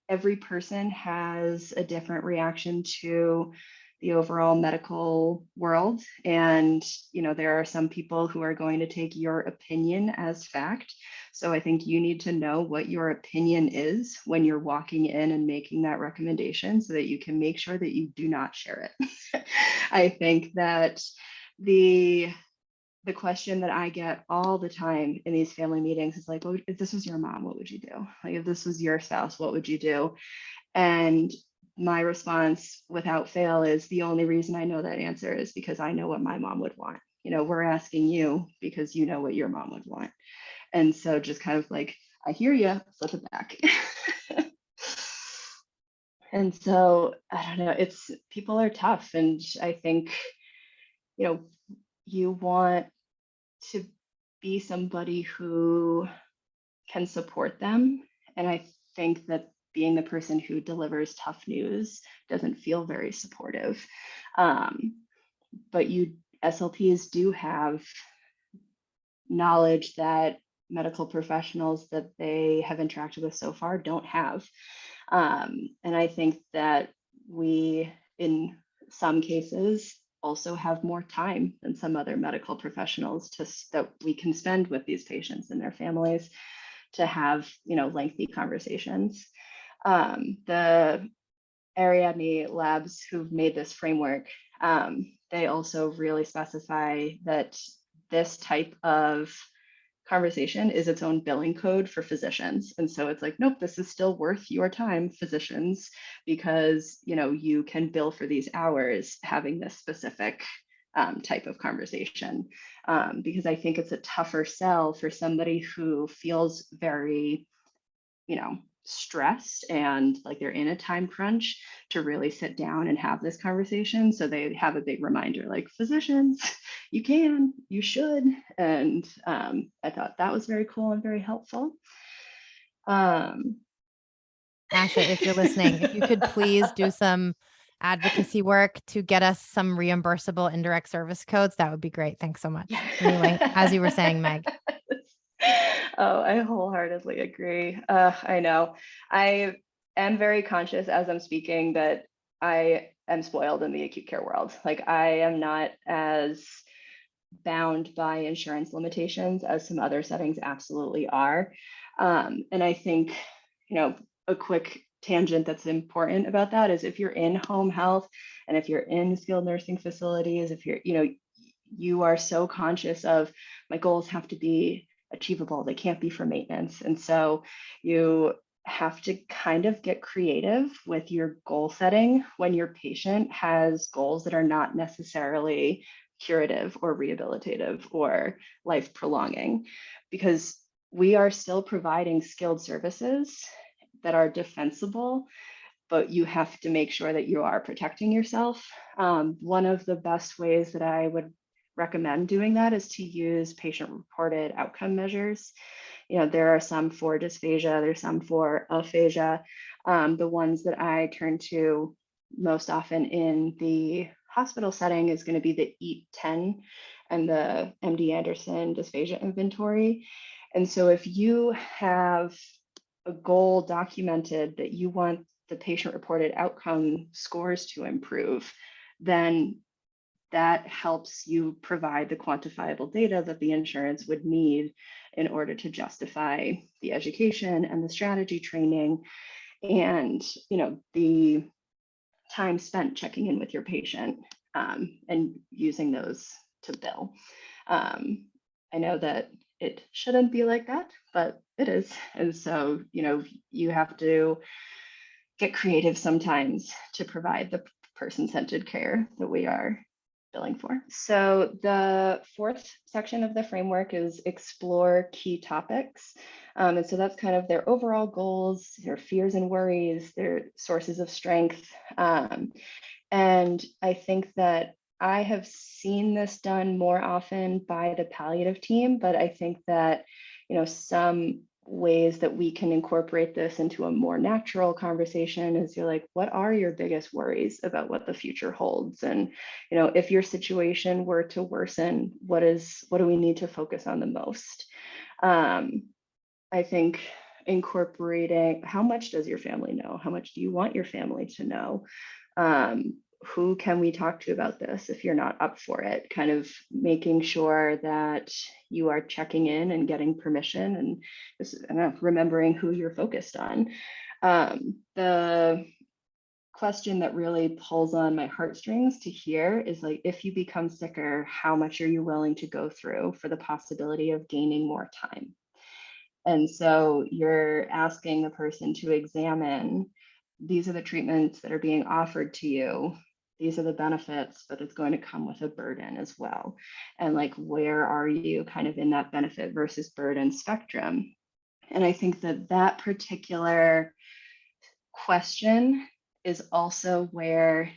D: every person has a different reaction to the overall medical world. And, there are some people who are going to take your opinion as fact. So I think you need to know what your opinion is when you're walking in and making that recommendation so that you can make sure that you do not share it. I think that the question that I get all the time in these family meetings is like, well, if this was your mom, what would you do? Like, if this was your spouse, what would you do? And my response without fail is, the only reason I know that answer is because I know what my mom would want. We're asking you because you know what your mom would want. And so just kind of like, I hear you, flip it back. And so I don't know, people are tough. And I think, you want to be somebody who can support them. And I think that being the person who delivers tough news doesn't feel very supportive. But SLPs do have knowledge that medical professionals that they have interacted with so far don't have. And I think that we, in some cases, also have more time than some other medical professionals that we can spend with these patients and their families to have, lengthy conversations. The Ariadne Labs, who've made this framework, they also really specify that this type of conversation is its own billing code for physicians. And so it's like, nope, this is still worth your time, physicians, because you can bill for these hours having this specific type of conversation. Because I think it's a tougher sell for somebody who feels very, stressed and like they're in a time crunch to really sit down and have this conversation. So they have a big reminder, like, physicians, you should. And I thought that was very cool and very helpful.
A: Asha, if you're listening, if you could please do some advocacy work to get us some reimbursable indirect service codes, that would be great. Thanks so much. Anyway, as you were saying, Meg.
D: Oh, I wholeheartedly agree. I know. I am very conscious as I'm speaking that I am spoiled in the acute care world. Like, I am not as bound by insurance limitations as some other settings absolutely are. And I think, a quick tangent that's important about that is, if you're in home health and if you're in skilled nursing facilities, if you're, you are so conscious of, my goals have to be achievable. They can't be for maintenance. And so you have to kind of get creative with your goal setting when your patient has goals that are not necessarily curative or rehabilitative or life prolonging, because we are still providing skilled services that are defensible, but you have to make sure that you are protecting yourself. One of the best ways that I would recommend doing that is to use patient-reported outcome measures. There are some for dysphagia, there's some for aphasia. The ones that I turn to most often in the hospital setting is going to be the EAT-10 and the MD Anderson dysphagia inventory. And so if you have a goal documented that you want the patient-reported outcome scores to improve, then that helps you provide the quantifiable data that the insurance would need in order to justify the education and the strategy training and, the time spent checking in with your patient and using those to bill. I know that it shouldn't be like that, but it is. And so, you have to get creative sometimes to provide the person-centered care that we are billing for. So the fourth section of the framework is explore key topics. And so that's kind of their overall goals, their fears and worries, their sources of strength. And I think that I have seen this done more often by the palliative team, but I think that, some ways that we can incorporate this into a more natural conversation is, you're like, what are your biggest worries about what the future holds? And, if your situation were to worsen, what do we need to focus on the most? I think incorporating, how much does your family know? How much do you want your family to know? Who can we talk to about this if you're not up for it? Kind of making sure that you are checking in and getting permission and just, remembering who you're focused on. The question that really pulls on my heartstrings to hear is, like, if you become sicker, how much are you willing to go through for the possibility of gaining more time? And so you're asking the person to examine these are the treatments that are being offered to you. These are the benefits, but it's going to come with a burden as well. And like, where are you kind of in that benefit versus burden spectrum? And I think that that particular question is also where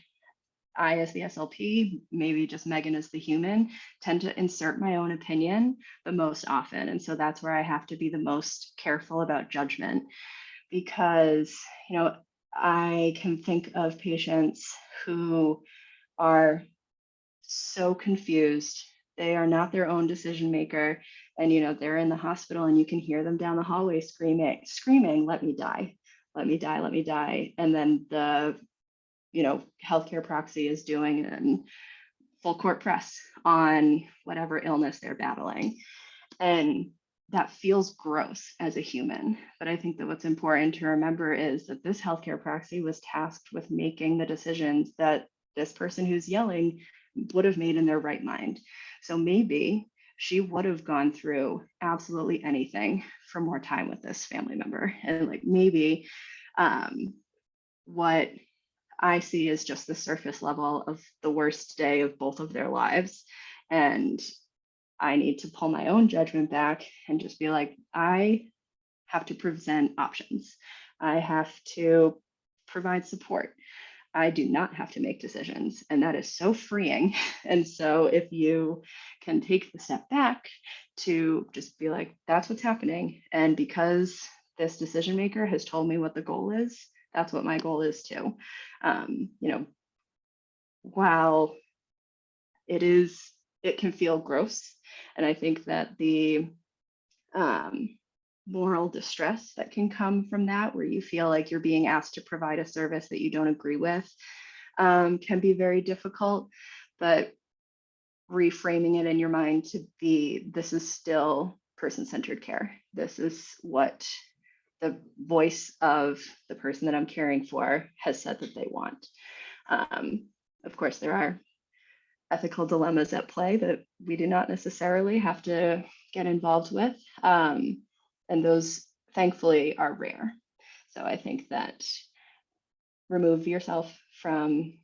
D: I, as the SLP, maybe just Megan as the human, tend to insert my own opinion the most often. And so that's where I have to be the most careful about judgment, because, you know, I can think of patients who are so confused. They are not their own decision maker. And, you know, they're in the hospital and you can hear them down the hallway screaming, let me die, let me die, let me die. And then the, you know, healthcare proxy is doing an full court press on whatever illness they're battling. And that feels gross as a human. But I think that what's important to remember is that this healthcare proxy was tasked with making the decisions that this person who's yelling would have made in their right mind. So maybe she would have gone through absolutely anything for more time with this family member. And like, maybe what I see is just the surface level of the worst day of both of their lives. And I need to pull my own judgment back and just be like, I have to present options. I have to provide support. I do not have to make decisions. And that is so freeing. And so if you can take the step back to just be like, that's what's happening. And because this decision maker has told me what the goal is, that's what my goal is too. You know, while it can feel gross. And I think that the moral distress that can come from that, where you feel like you're being asked to provide a service that you don't agree with, can be very difficult. But reframing it in your mind to be, this is still person-centered care. This is what the voice of the person that I'm caring for has said that they want. Of course, there are ethical dilemmas at play that we do not necessarily have to get involved with. And those, thankfully, are rare. So I think that remove yourself from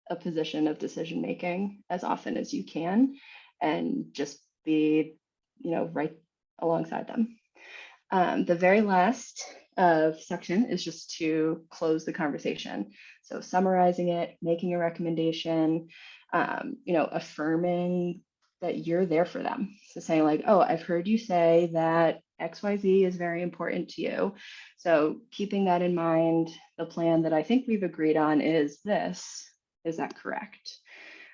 D: a position of decision making as often as you can, and just be, you know, right alongside them. The very last section is just to close the conversation. So summarizing it, making a recommendation, you know, affirming that you're there for them. So saying like, oh, I've heard you say that XYZ is very important to you. So keeping that in mind, the plan that I think we've agreed on is this. Is that correct?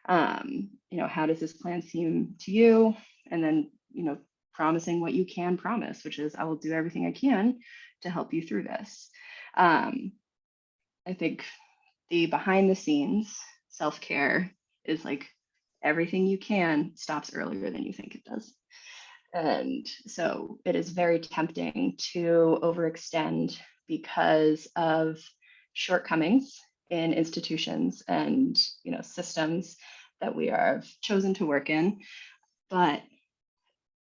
D: You know, how does this plan seem to you? And then, you know, promising what you can promise, which is I will do everything I can to help you through this. I think the behind the scenes self-care is like everything you can stops earlier than you think it does. And so it is very tempting to overextend because of shortcomings in institutions and, you know, systems that we are chosen to work in. But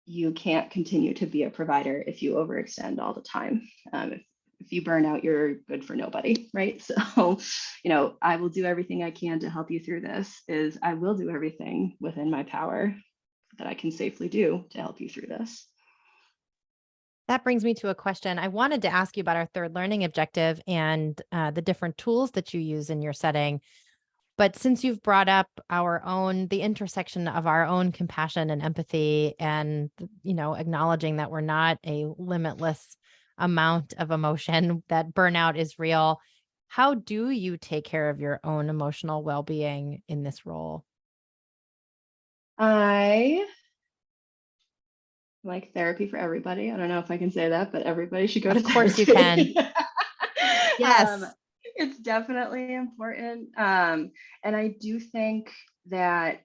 D: you can't continue to be a provider if you overextend all the time. If you burn out, you're good for nobody, right? So, you know, I will do everything I can to help you through this. Is I will do everything within my power that I can safely do to help you through this.
A: That brings me to a question. I wanted to ask you about our third learning objective and the different tools that you use in your setting. But since you've brought up the intersection of our own compassion and empathy and, you know, acknowledging that we're not a limitless amount of emotion, that burnout is real, how do you take care of your own emotional well-being in this role?
D: I like therapy for everybody. I don't know if I can say that, but everybody should go to therapy. Of
A: course you can. Yes.
D: It's definitely important. And I do think that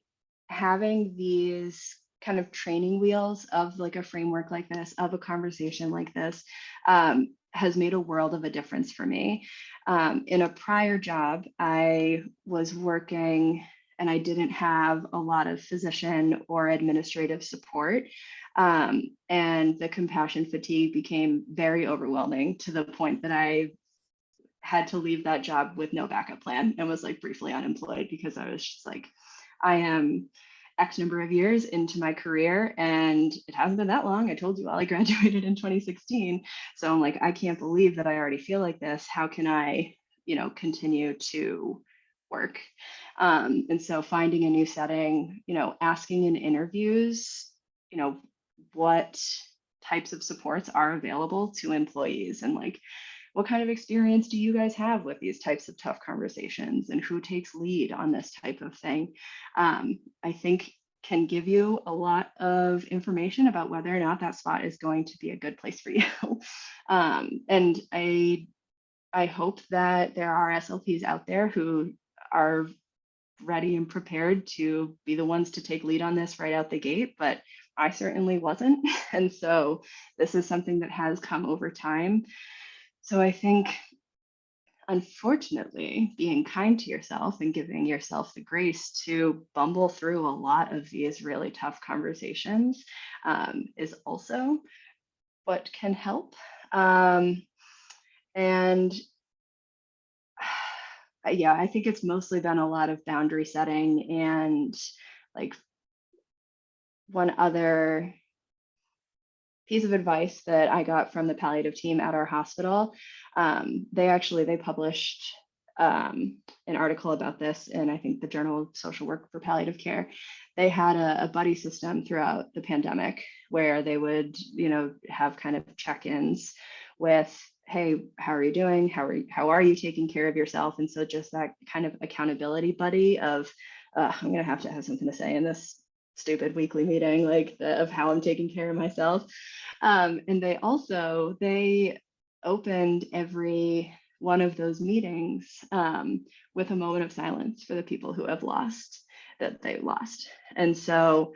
D: having these kind of training wheels of like a framework like this, of a conversation like this, has made a world of a difference for me. In a prior job, I was working and I didn't have a lot of physician or administrative support. And the compassion fatigue became very overwhelming to the point that I had to leave that job with no backup plan and was like briefly unemployed because I was just like, I am X number of years into my career and it hasn't been that long. I told you all I graduated in 2016. So I'm like, I can't believe that I already feel like this. How can I, continue to work? And so finding a new setting, asking in interviews, what types of supports are available to employees, and like, what kind of experience do you guys have with these types of tough conversations, and who takes lead on this type of thing? I think can give you a lot of information about whether or not that spot is going to be a good place for you. And I hope that there are SLPs out there who are ready and prepared to be the ones to take lead on this right out the gate, but I certainly wasn't. And so this is something that has come over time. So I think, unfortunately, being kind to yourself and giving yourself the grace to bumble through a lot of these really tough conversations is also what can help. And yeah, I think it's mostly been a lot of boundary setting. And like, one other piece of advice that I got from the palliative team at our hospital, they published an article about this in, I think, the Journal of Social Work for Palliative Care. They had a buddy system throughout the pandemic where they would, have kind of check-ins with, hey, how are you doing? How are you taking care of yourself? And so just that kind of accountability buddy of, I'm going to have something to say in this stupid weekly meeting, of how I'm taking care of myself. And they opened every one of those meetings with a moment of silence for the people who have lost. And so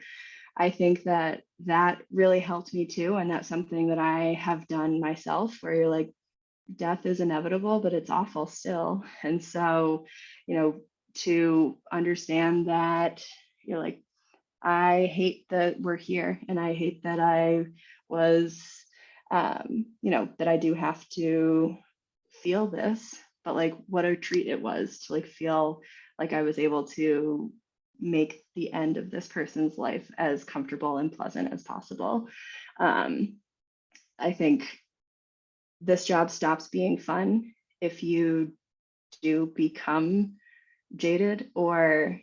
D: I think that really helped me too. And that's something that I have done myself, where you're like, death is inevitable, but it's awful still. And so, to understand that you're like, I hate that we're here, and I hate that I was, that I do have to feel this, but like, what a treat it was to like feel like I was able to make the end of this person's life as comfortable and pleasant as possible. I think this job stops being fun if you do become jaded or,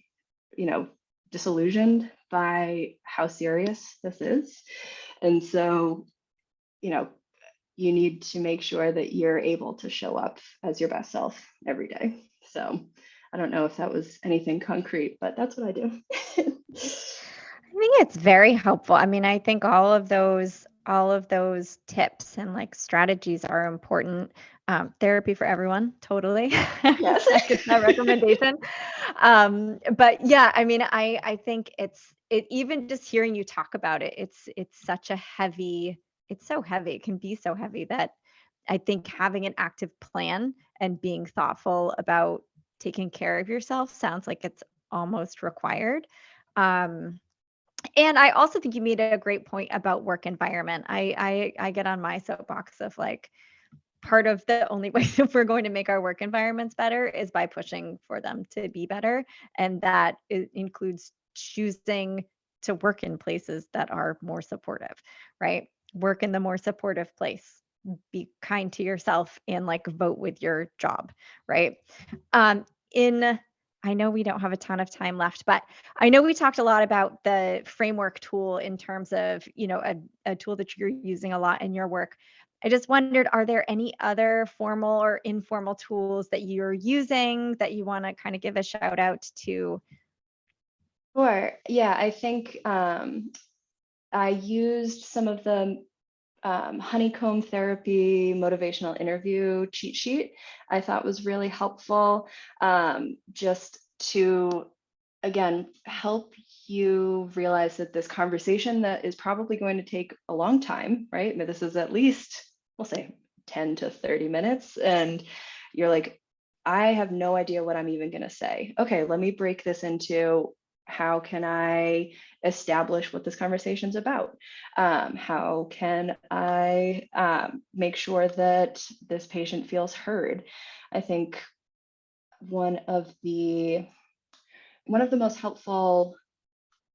D: disillusioned by how serious this is. And so, you need to make sure that you're able to show up as your best self every day. So I don't know if that was anything concrete, but that's what I do.
B: I think it's very helpful. I mean, I think all of those tips and like strategies are important. Therapy for everyone, totally.
D: Yes.
B: Second that recommendation. But yeah, I mean, I think even just hearing you talk about it, it's such a heavy. It's so heavy. It can be so heavy that I think having an active plan and being thoughtful about taking care of yourself sounds like it's almost required. And I also think you made a great point about work environment. I get on my soapbox of like, part of the only way that we're going to make our work environments better is by pushing for them to be better. And that includes choosing to work in places that are more supportive, right? Work in the more supportive place. Be kind to yourself and like vote with your job, right? I know we don't have a ton of time left, but I know we talked a lot about the framework tool in terms of, a tool that you're using a lot in your work. I just wondered, are there any other formal or informal tools that you're using that you want to kind of give a shout out to?
D: Sure. Yeah, I think I used some of the honeycomb therapy motivational interview cheat sheet. I thought was really helpful, just to, again, help you realize that this conversation that is probably going to take a long time, right? But this is at least, we'll say 10 to 30 minutes. And you're like, I have no idea what I'm even going to say. Okay, let me break this into how can I establish what this conversation is about? How can I make sure that this patient feels heard? I think one of the most helpful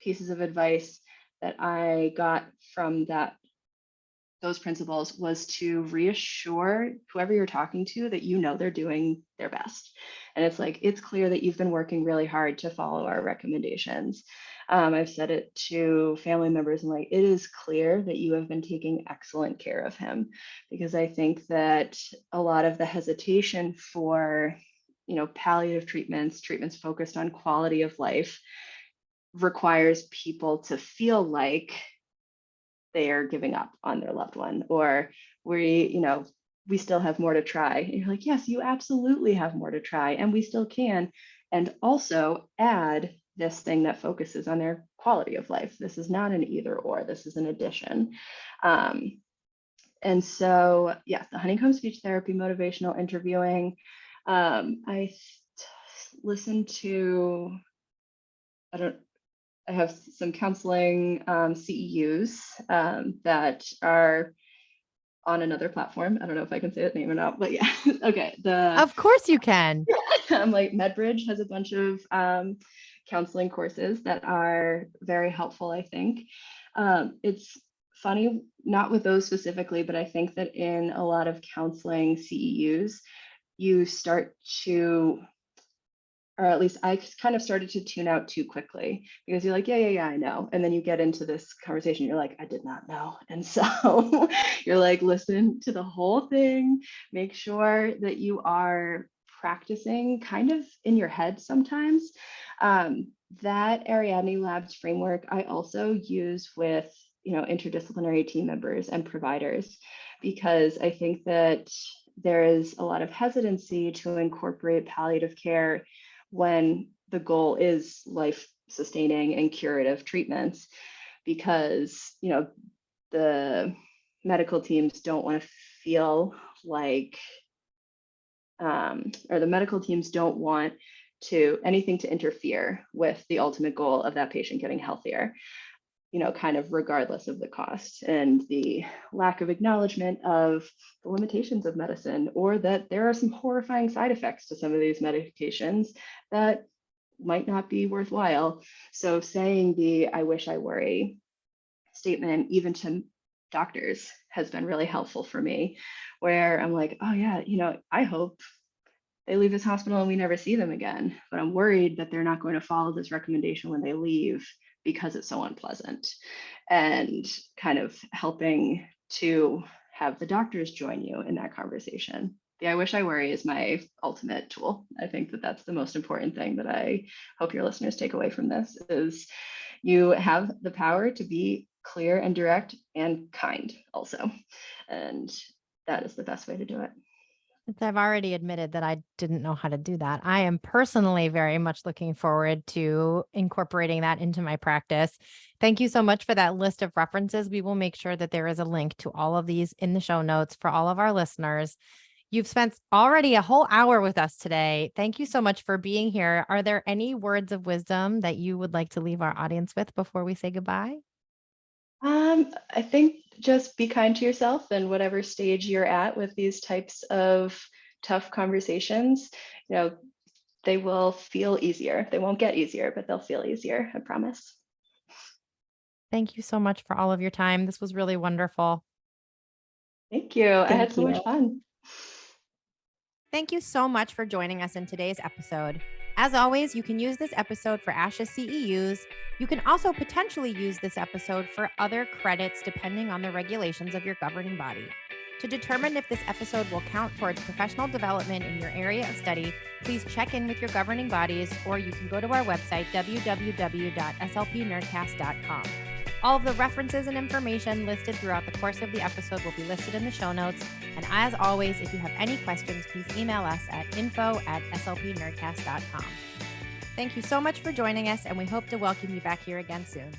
D: pieces of advice that I got from those principles was to reassure whoever you're talking to that you know they're doing their best. And it's like, it's clear that you've been working really hard to follow our recommendations. I've said it to family members and like, it is clear that you have been taking excellent care of him, because I think that a lot of the hesitation for, palliative treatments focused on quality of life requires people to feel like they are giving up on their loved one, or we still have more to try. And you're like, yes, you absolutely have more to try, and we still can. And also add this thing that focuses on their quality of life. This is not an either or, this is an addition. And so, yes, the honeycomb speech therapy, motivational interviewing. I listened to, I have some counseling CEUs that are on another platform. I don't know if I can say that name or not, but yeah. Okay.
A: Of course you can.
D: Like MedBridge has a bunch of counseling courses that are very helpful, I think. It's funny, not with those specifically, but I think that in a lot of counseling CEUs, you start to, or at least I kind of started to tune out too quickly, because you're like, yeah, I know. And then you get into this conversation, you're like, I did not know. And so you're like, listen to the whole thing, make sure that you are practicing kind of in your head sometimes. That Ariadne Labs framework, I also use with, interdisciplinary team members and providers, because I think that there is a lot of hesitancy to incorporate palliative care when the goal is life-sustaining and curative treatments, because the medical teams don't want to feel like, or the medical teams don't want anything to interfere with the ultimate goal of that patient getting healthier, kind of regardless of the cost and the lack of acknowledgement of the limitations of medicine, or that there are some horrifying side effects to some of these medications that might not be worthwhile. So saying the "I wish, I worry" statement, even to doctors, has been really helpful for me, where I'm like, oh yeah, I hope they leave this hospital and we never see them again, but I'm worried that they're not going to follow this recommendation when they leave because it's so unpleasant. And kind of helping to have the doctors join you in that conversation. The "I wish, I worry" is my ultimate tool. I think that that's the most important thing that I hope your listeners take away from this, is you have the power to be clear and direct and kind also. And that is the best way to do it.
A: I've already admitted that I didn't know how to do that. I am personally very much looking forward to incorporating that into my practice. Thank you so much for that list of references. We will make sure that there is a link to all of these in the show notes for all of our listeners. You've spent already a whole hour with us today. Thank you so much for being here. Are there any words of wisdom that you would like to leave our audience with before we say goodbye?
D: I think just be kind to yourself, and whatever stage you're at with these types of tough conversations, they will feel easier. They won't get easier, but they'll feel easier, I promise.
A: Thank you so much for all of your time. This was really wonderful.
D: Thank you. I had so much fun.
A: Thank you so much for joining us in today's episode. As always, you can use this episode for ASHA CEUs. You can also potentially use this episode for other credits depending on the regulations of your governing body. To determine if this episode will count towards professional development in your area of study, please check in with your governing bodies, or you can go to our website, www.slpnerdcast.com. All of the references and information listed throughout the course of the episode will be listed in the show notes. And as always, if you have any questions, please email us at info@slpnerdcast.com. Thank you so much for joining us, and we hope to welcome you back here again soon.